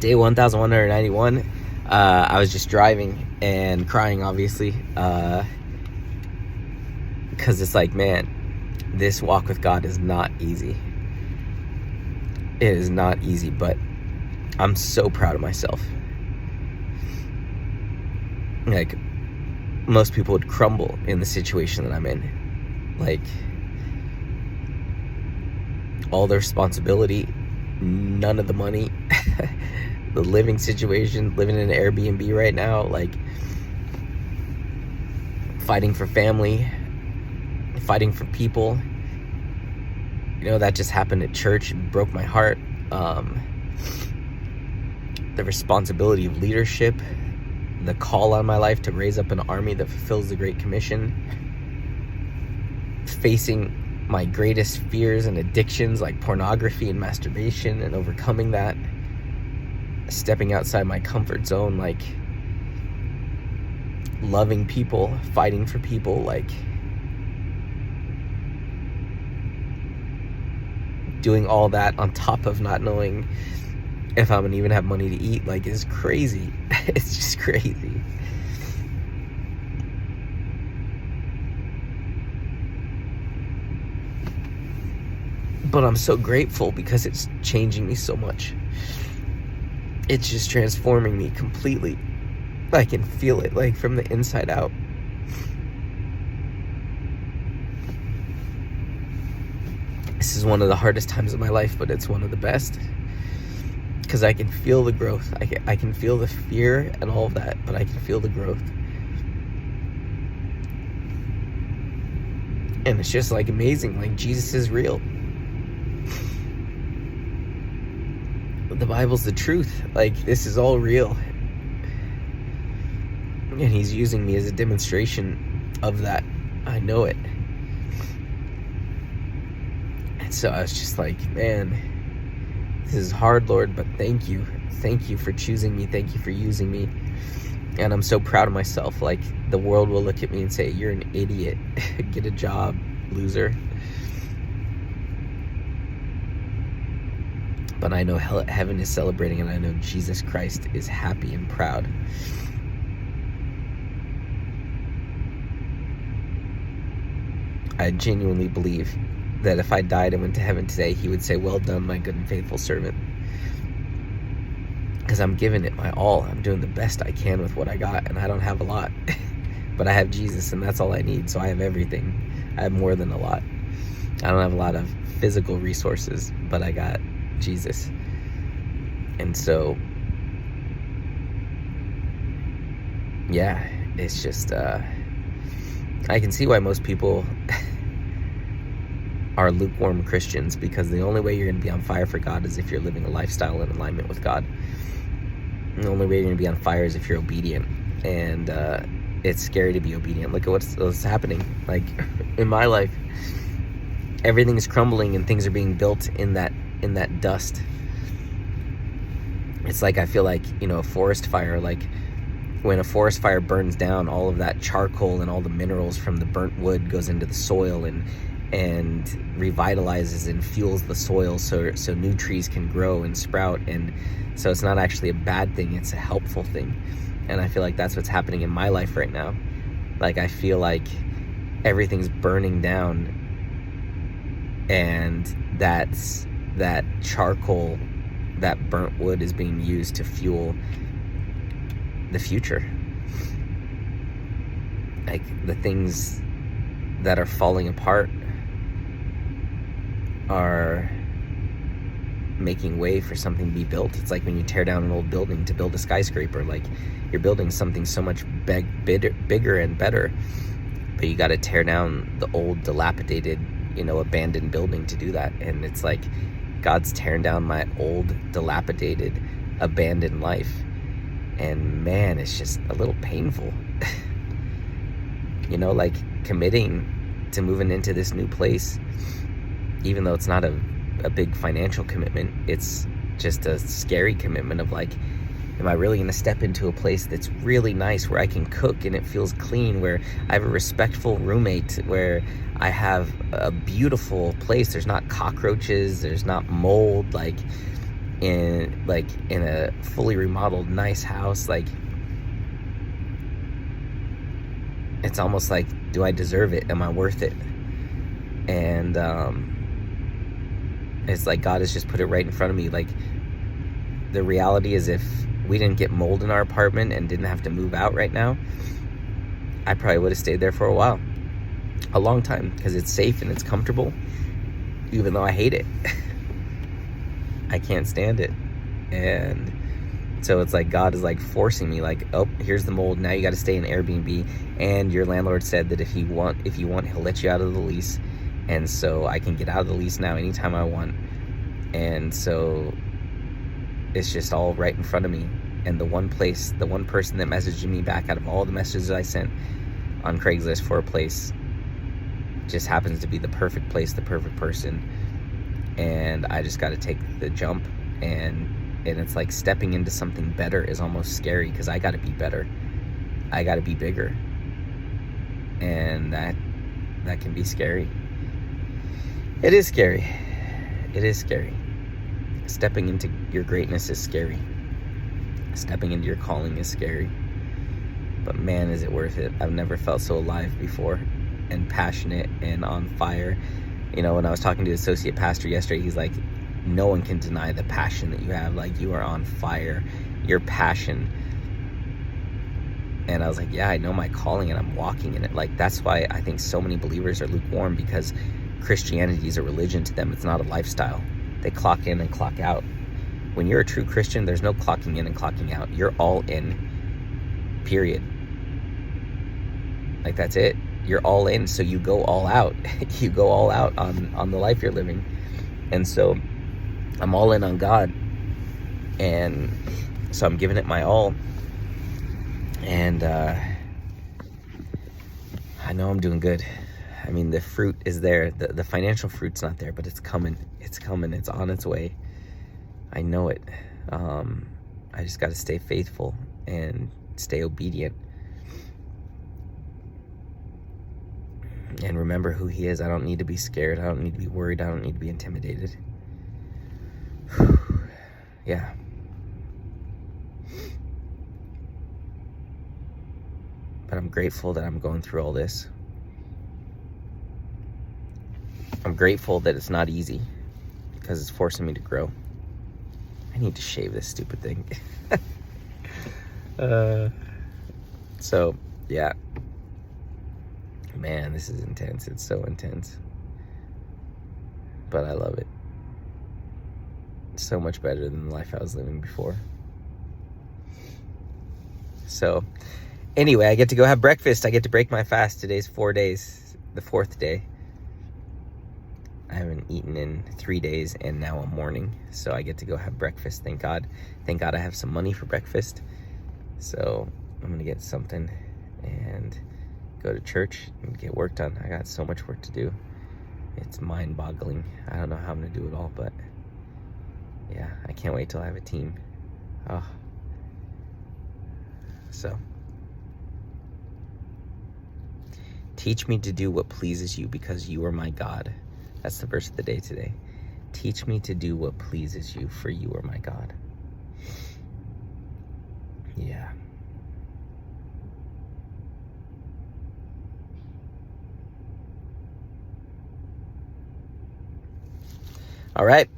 Day 1191, I was just driving and crying, obviously, because it's like, man, this walk with God is not easy. It is not easy, but I'm so proud of myself. Like, most people would crumble in the situation that I'm in. Like, all the responsibility, none of the money, the living situation, living in an Airbnb right now, like, fighting for family, fighting for people. You know, that just happened at church. It broke my heart. The responsibility of leadership, the call on my life to raise up an army that fulfills the Great Commission, facing my greatest fears and addictions like pornography and masturbation and overcoming that, stepping outside my comfort zone, like loving people, fighting for people, like doing all that on top of not knowing if I'm gonna even have money to eat, like, is crazy. It's just crazy. But I'm so grateful because it's changing me so much. It's just transforming me completely. I can feel it, like, from the inside out. This is one of the hardest times of my life, but it's one of the best. Because I can feel the growth. I can feel the fear and all of that, but I can feel the growth. And it's just, like, amazing. Like, Jesus is real. The Bible's the truth. Like, this is all real. And he's using me as a demonstration of that. I know it. And so I was just like, man, this is hard, Lord, but thank you. Thank you for choosing me. Thank you for using me. And I'm so proud of myself. Like, the world will look at me and say, you're an idiot. Get a job, loser. But I know heaven is celebrating, and I know Jesus Christ is happy and proud. I genuinely believe that if I died and went to heaven today, he would say, well done, my good and faithful servant. Because I'm giving it my all. I'm doing the best I can with what I got, and I don't have a lot. But I have Jesus, and that's all I need, so I have everything. I have more than a lot. I don't have a lot of physical resources, but I got Jesus. And so, yeah, it's just, I can see why most people are lukewarm Christians, because the only way you're going to be on fire for God is if you're living a lifestyle in alignment with God. And the only way you're going to be on fire is if you're obedient. And it's scary to be obedient. Look at what's happening. Like, in my life, everything's crumbling and things are being built in that dust. It's like, I feel like, you know, a forest fire, like when a forest fire burns down, all of that charcoal and all the minerals from the burnt wood goes into the soil and revitalizes and fuels the soil so new trees can grow and sprout. And so it's not actually a bad thing, it's a helpful thing. And I feel like that's what's happening in my life right now. Like, I feel like everything's burning down, and that charcoal, that burnt wood, is being used to fuel the future. Like, the things that are falling apart are making way for something to be built. It's like when you tear down an old building to build a skyscraper. Like, you're building something so much bigger and better, but you got to tear down the old, dilapidated, you know, abandoned building to do that. And it's like, God's tearing down my old, dilapidated, abandoned life. And man, it's just a little painful. You know, like, committing to moving into this new place, even though it's not a big financial commitment, it's just a scary commitment of like, am I really going to step into a place that's really nice, where I can cook and it feels clean, where I have a respectful roommate, where I have a beautiful place, there's not cockroaches, there's not mold, like, in a fully remodeled, nice house. Like, it's almost like, do I deserve it? Am I worth it? And it's like God has just put it right in front of me. Like, the reality is, if we didn't get mold in our apartment and didn't have to move out right now, I probably would have stayed there for a long time, because it's safe and it's comfortable, even though I hate it. I can't stand it. And so it's like God is like forcing me, like, oh, here's the mold, now you got to stay in Airbnb, and your landlord said that if you want, he'll let you out of the lease. And so I can get out of the lease now anytime I want. And so it's just all right in front of me. And the one person that messaged me back out of all the messages I sent on Craigslist for a place just happens to be the perfect place, the perfect person. And I just got to take the jump. And it's like stepping into something better is almost scary, because I got to be better. I got to be bigger. And that can be scary. It is scary. It is scary. Stepping into your greatness is scary. Stepping into your calling is scary. But man, is it worth it. I've never felt so alive before, and passionate and on fire. You know, when I was talking to the associate pastor yesterday, he's like, no one can deny the passion that you have. Like, you are on fire. Your passion. And I was like, yeah, I know my calling and I'm walking in it. Like, that's why I think so many believers are lukewarm, because Christianity is a religion to them. It's not a lifestyle. They clock in and clock out. When you're a true Christian, there's no clocking in and clocking out. You're all in, period. Like, that's it. You're all in, so you go all out. You go all out on the life you're living. And so I'm all in on God. And so I'm giving it my all. And I know I'm doing good. I mean, the fruit is there. The financial fruit's not there, but it's coming. It's coming. It's on its way. I know it. I just got to stay faithful and stay obedient. And remember who He is. I don't need to be scared. I don't need to be worried. I don't need to be intimidated. Yeah. But I'm grateful that I'm going through all this. I'm grateful that it's not easy, because it's forcing me to grow. I need to shave this stupid thing. So, yeah. Man, this is intense. It's so intense. But I love it. It's so much better than the life I was living before. So, anyway, I get to go have breakfast. I get to break my fast. Today's 4 days, the 4th day. I haven't eaten in 3 days, and now a morning. So I get to go have breakfast. Thank God. Thank God I have some money for breakfast. So I'm going to get something and go to church and get work done. I got so much work to do. It's mind-boggling. I don't know how I'm going to do it all, but yeah, I can't wait till I have a team. Oh. So, teach me to do what pleases you, because you are my God. That's the verse of the day today. Teach me to do what pleases you, for you are my God. Yeah. All right.